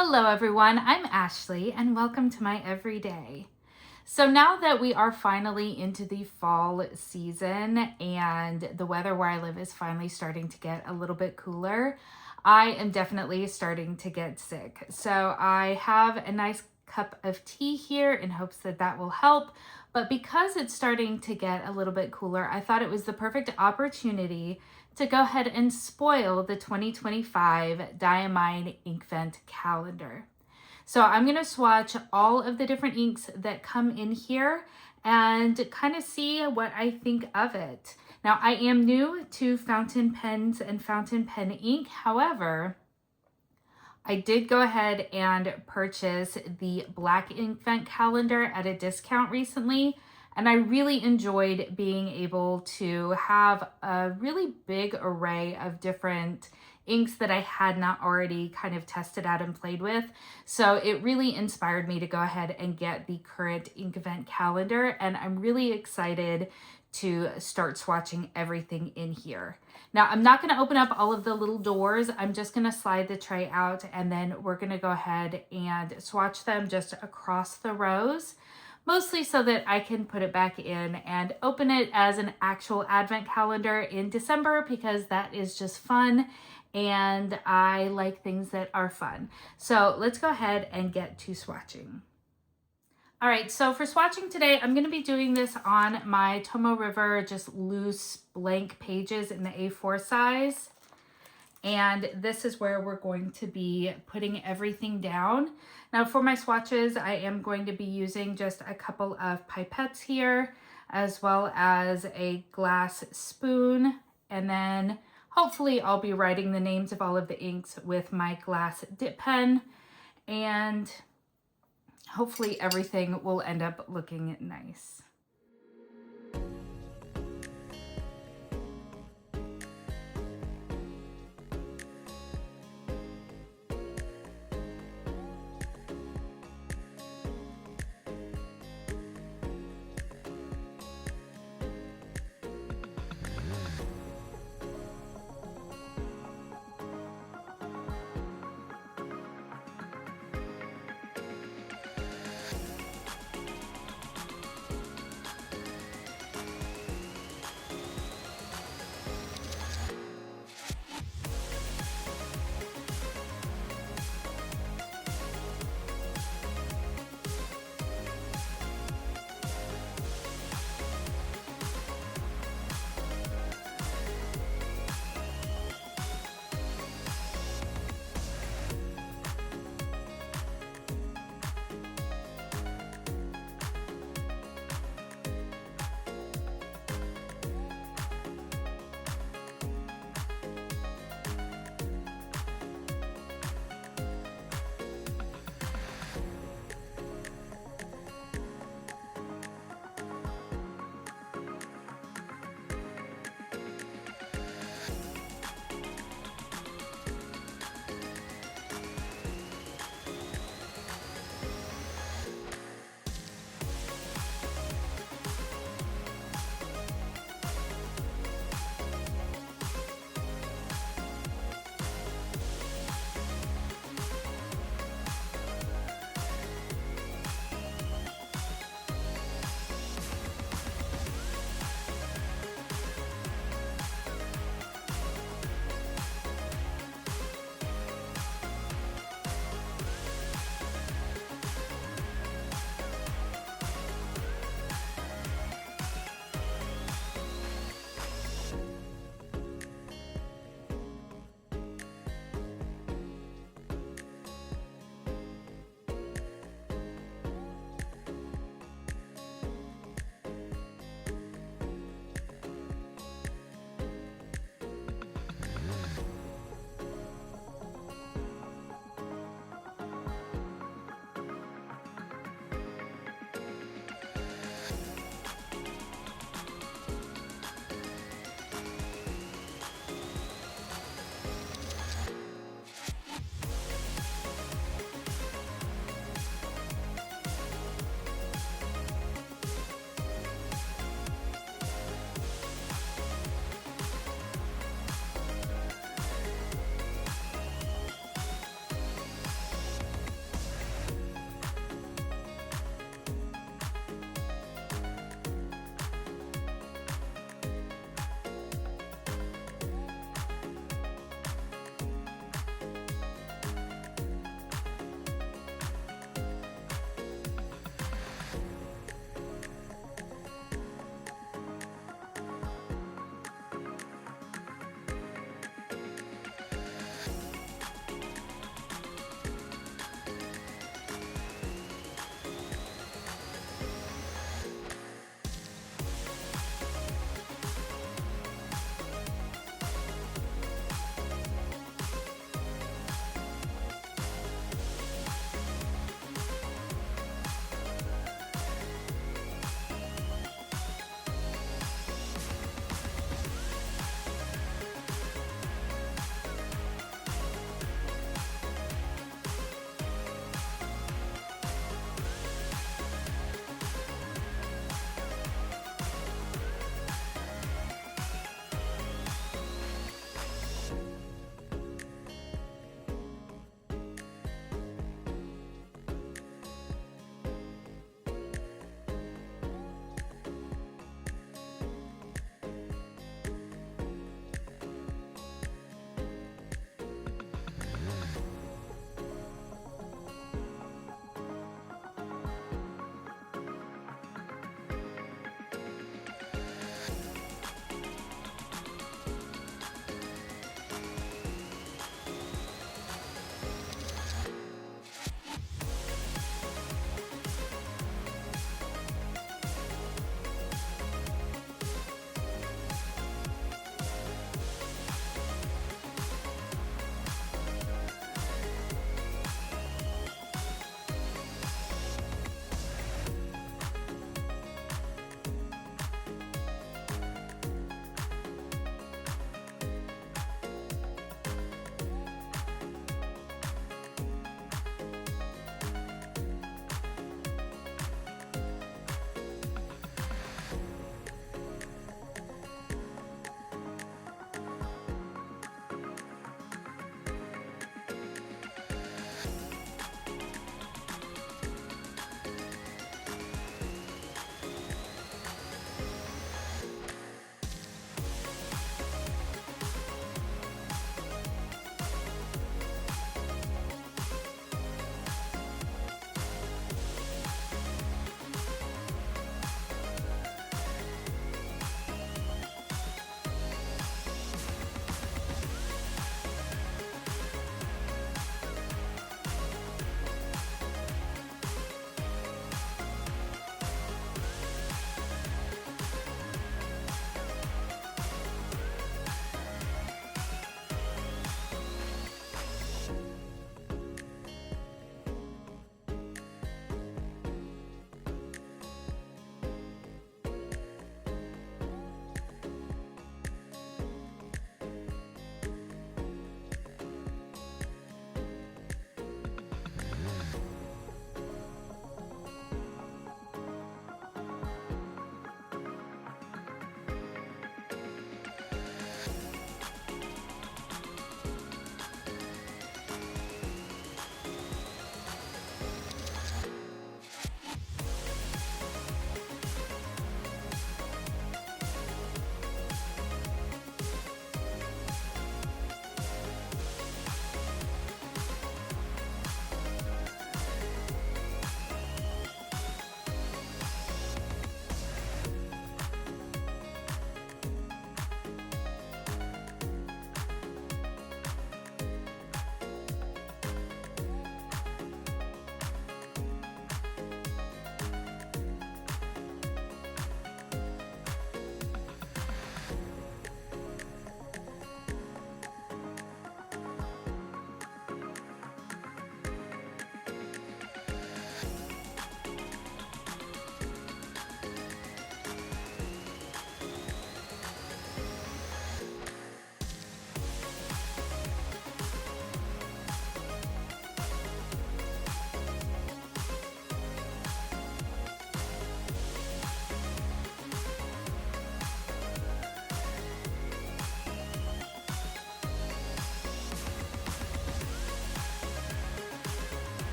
Hello everyone, I'm Ashley and welcome to my everyday. So now that we are finally into the fall season and the weather where I live is finally starting to get a little bit cooler, I am definitely starting to get sick. So I have a nice cup of tea here in hopes that that will help. But because it's starting to get a little bit cooler, I thought it was the perfect opportunity to go ahead and spoil the 2025 Diamine Inkvent calendar. So I'm going to swatch all of the different inks that come in here and kind of see what I think of it. Now, I am new to fountain pens and fountain pen ink. However, I did go ahead and purchase the Black Inkvent calendar at a discount recently, and I really enjoyed being able to have a really big array of different inks that I had not already kind of tested out and played with. So it really inspired me to go ahead and get the current Inkvent calendar, and I'm really excited to start swatching everything in here. Now, I'm not going to open up all of the little doors. I'm just going to slide the tray out, and then we're going to go ahead and swatch them just across the rows, mostly so that I can put it back in and open it as an actual advent calendar in December, because that is just fun and I like things that are fun. So let's go ahead and get to swatching. All right, so for swatching today, I'm going to be doing this on my Tomoe River, just loose blank pages in the A4 size. And this is where we're going to be putting everything down. Now for my swatches, I am going to be using just a couple of pipettes here, as well as a glass spoon. And then hopefully I'll be writing the names of all of the inks with my glass dip pen. And hopefully everything will end up looking nice.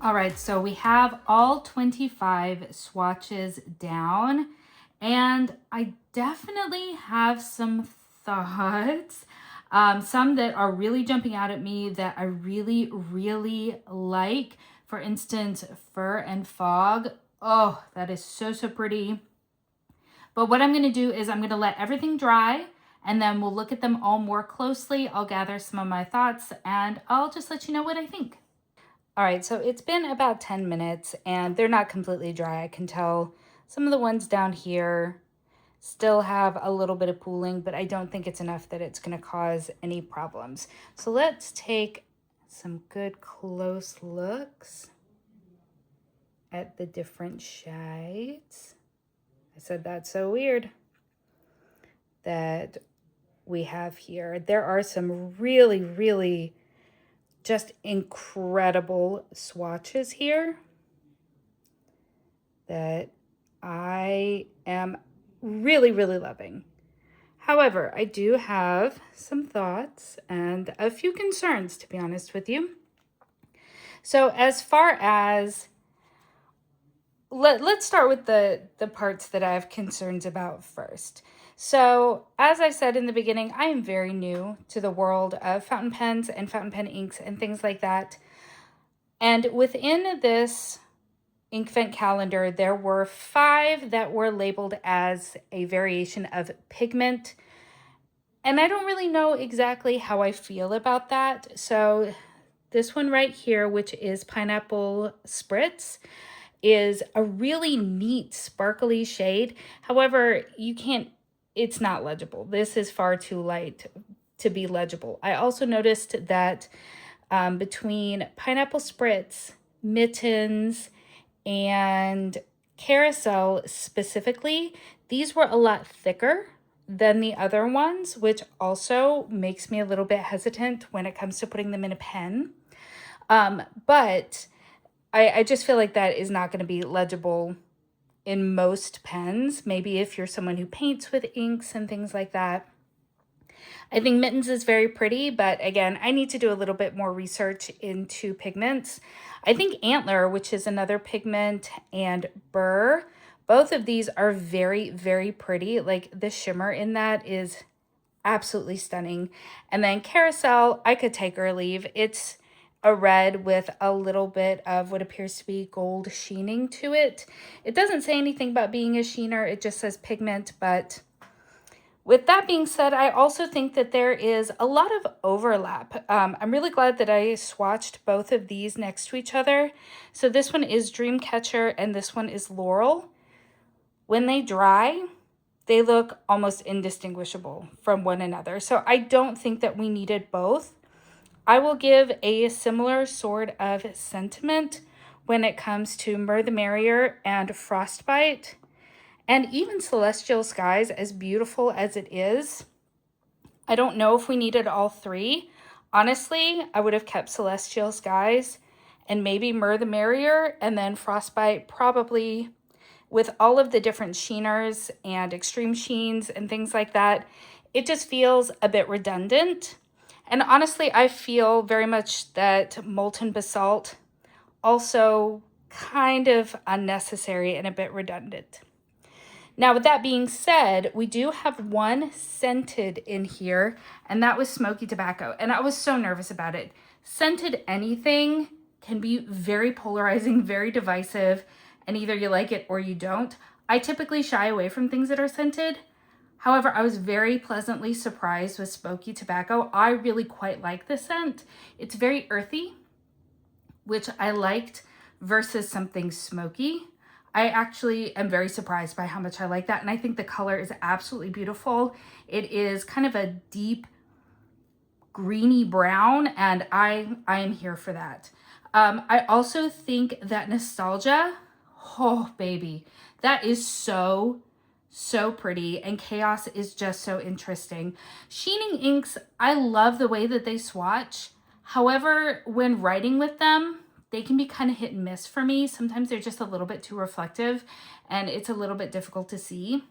All right, so we have all 25 swatches down, and I definitely have some thoughts. Some that are really jumping out at me that I really, really like. For instance, Fur and Fog. Oh, that is so, so pretty. But what I'm going to do is I'm going to let everything dry, and then we'll look at them all more closely. I'll gather some of my thoughts, and I'll just let you know what I think. All right, so it's been about 10 minutes and they're not completely dry. I can tell some of the ones down here still have a little bit of pooling, but I don't think it's enough that it's going to cause any problems. So let's take some good close looks at the different shades. I said that's so weird that we have here. There are some really, really just incredible swatches here that I am really, really loving. However, I do have some thoughts and a few concerns, to be honest with you. So as far as, let's start with the parts that I have concerns about first. So as I said in the beginning, I am very new to the world of fountain pens and fountain pen inks and things like that. And within this Inkvent calendar, there were 5 that were labeled as a variation of pigment. And I don't really know exactly how I feel about that. So this one right here, which is Pineapple Spritz, is a really neat sparkly shade. However, it's not legible. This is far too light to be legible. I also noticed that between Pineapple Spritz, Mittens, and Carousel specifically, these were a lot thicker than the other ones, which also makes me a little bit hesitant when it comes to putting them in a pen. But I just feel like that is not going to be legible in most pens. Maybe if you're someone who paints with inks and things like that. I think Mittens is very pretty, but again, I need to do a little bit more research into pigments. I think Antler, which is another pigment, and Burr, both of these are very, very pretty. Like the shimmer in that is absolutely stunning. And then Carousel, I could take or leave. It's a red with a little bit of what appears to be gold sheening to it. It doesn't say anything about being a sheener. It just says pigment, but with that being said, I also think that there is a lot of overlap. I'm really glad that I swatched both of these next to each other. So this one is Dreamcatcher and this one is Laurel. When they dry, they look almost indistinguishable from one another. So I don't think that we needed both. I will give a similar sort of sentiment when it comes to Myrrh the Merrier and Frostbite. And even Celestial Skies, as beautiful as it is, I don't know if we needed all 3. Honestly, I would have kept Celestial Skies and maybe Myrrh the Merrier, and then Frostbite probably with all of the different sheeners and extreme sheens and things like that. It just feels a bit redundant. And honestly, I feel very much that Molten Basalt also kind of unnecessary and a bit redundant. Now, with that being said, we do have one scented in here, and that was Smoky Tobacco. And I was so nervous about it. Scented anything can be very polarizing, very divisive, and either you like it or you don't. I typically shy away from things that are scented. However, I was very pleasantly surprised with Smoky Tobacco. I really quite like the scent. It's very earthy, which I liked, versus something smoky. I actually am very surprised by how much I like that. And I think the color is absolutely beautiful. It is kind of a deep greeny brown, and I am here for that. I also think that Nostalgia, oh baby, that is so pretty, and Chaos is just so interesting. Sheening inks, I love the way that they swatch. However, when writing with them, they can be kind of hit and miss for me. Sometimes they're just a little bit too reflective and it's a little bit difficult to see.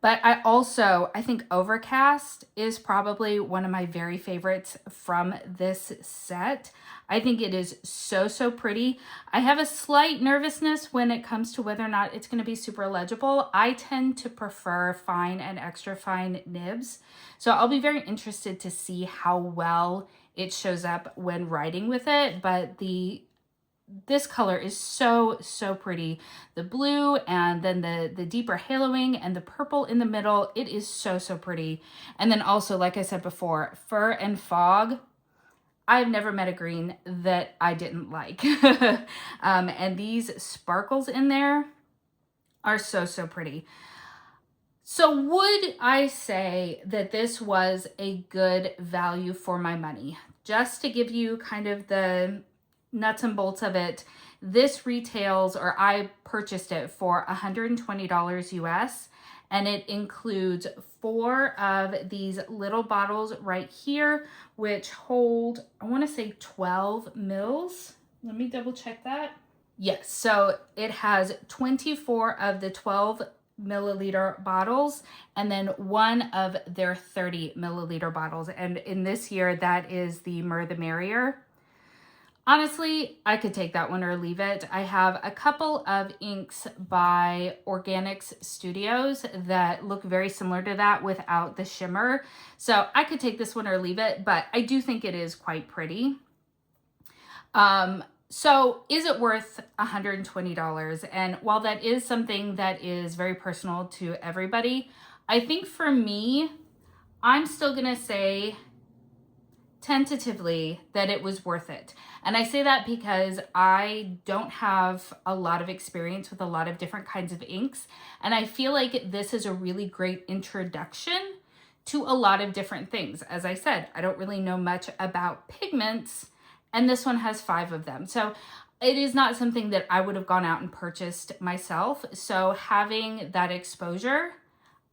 But I think Overcast is probably one of my very favorites from this set. I think it is so, so pretty. I have a slight nervousness when it comes to whether or not it's going to be super legible. I tend to prefer fine and extra fine nibs. So I'll be very interested to see how well it shows up when writing with it. But this color is so, so pretty. The blue and then the deeper haloing and the purple in the middle. It is so, so pretty. And then also, like I said before, Fur and Fog. I've never met a green that I didn't like. And these sparkles in there are so, so pretty. So would I say that this was a good value for my money? Just to give you kind of the nuts and bolts of it, this retails, or I purchased it for $120 US, and it includes 4 of these little bottles right here, which hold, I want to say 12 mils. Let me double check that. Yes, so it has 24 of the 12 milliliter bottles and then 1 of their 30 milliliter bottles. And in this year, that is the Mer the Merrier. Honestly, I could take that one or leave it. I have a couple of inks by Organics Studios that look very similar to that without the shimmer. So I could take this one or leave it, but I do think it is quite pretty. So is it worth $120? And while that is something that is very personal to everybody, I think for me, I'm still gonna say tentatively that it was worth it. And I say that because I don't have a lot of experience with a lot of different kinds of inks. And I feel like this is a really great introduction to a lot of different things. As I said, I don't really know much about pigments, and this one has 5 of them. So it is not something that I would have gone out and purchased myself. So having that exposure,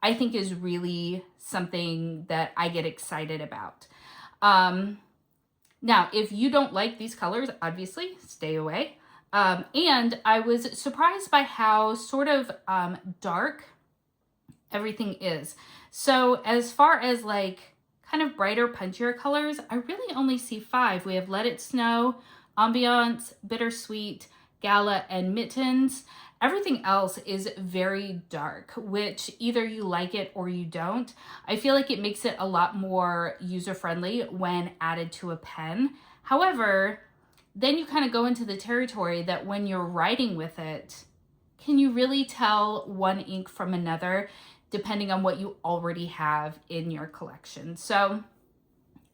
I think, is really something that I get excited about. Now, if you don't like these colors, obviously stay away. And I was surprised by how sort of dark everything is. So as far as like kind of brighter, punchier colors, I really only see 5. We have Let It Snow, Ambiance, Bittersweet, Gala, and Mittens. Everything else is very dark, which either you like it or you don't. I feel like it makes it a lot more user-friendly when added to a pen. However, then you kind of go into the territory that when you're writing with it, can you really tell one ink from another depending on what you already have in your collection? So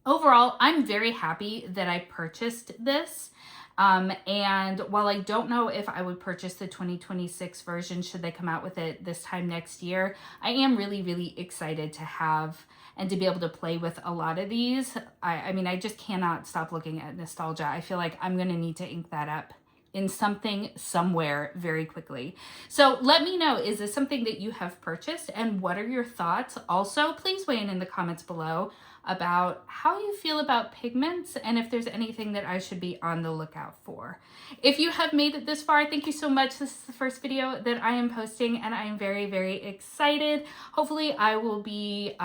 overall, I'm very happy that I purchased this. And while I don't know if I would purchase the 2026 version should they come out with it this time next year, I am really, really excited to have and to be able to play with a lot of these. I mean, I just cannot stop looking at nostalgia. I feel like I'm going to need to ink that up in something somewhere very quickly. So let me know, is this something that you have purchased, and what are your thoughts? Also, please weigh in the comments below about how you feel about pigments and if there's anything that I should be on the lookout for. If you have made it this far, thank you so much. This is the first video that I am posting and I am very, very excited. Hopefully I will be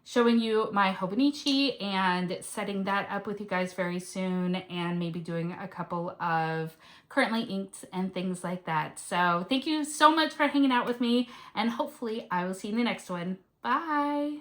showing you my Hobonichi and setting that up with you guys very soon, and maybe doing a couple of currently inked and things like that. So thank you so much for hanging out with me, and hopefully I will see you in the next one. Bye.